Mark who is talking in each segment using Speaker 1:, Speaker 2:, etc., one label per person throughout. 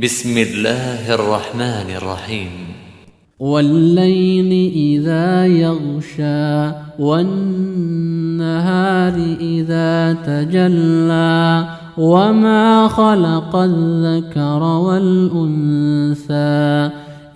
Speaker 1: بسم الله الرحمن الرحيم.
Speaker 2: والليل إذا يغشى والنهار إذا تجلى وما خلق الذكر والأنثى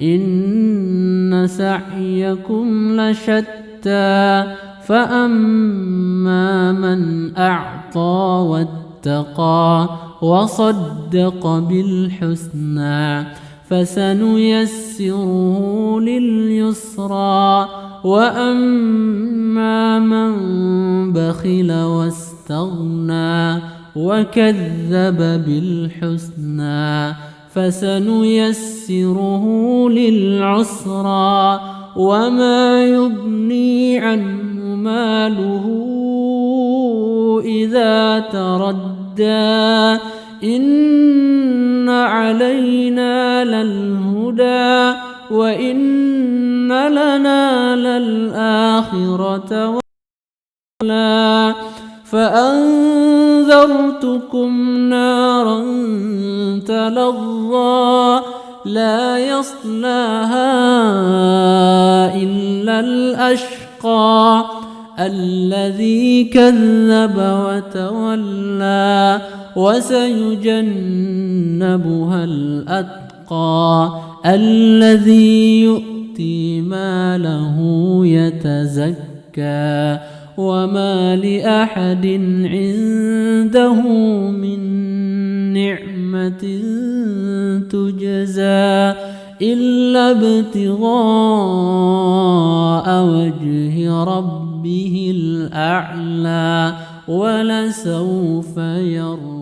Speaker 2: إن سعيكم لشتى فأما من أعطى واتقى وصدق بالحسنى فسنيسره لليسرى وأما من بخل واستغنى وكذب بالحسنى فسنيسره للعسرى وما يغني عنه ماله إذا تردى إن علينا للهدى وإن لنا للآخرة والأولى فأنذرتكم نارا تلظى لا يصلاها إلا الأشقى الذي كذب وتولى وسيجنبها الأتقى الذي يؤتي ماله يتزكى وما لأحد عنده من نعمة تجزى إلا ابتغاء وجه ربه الأعلى ولسوف يرضى.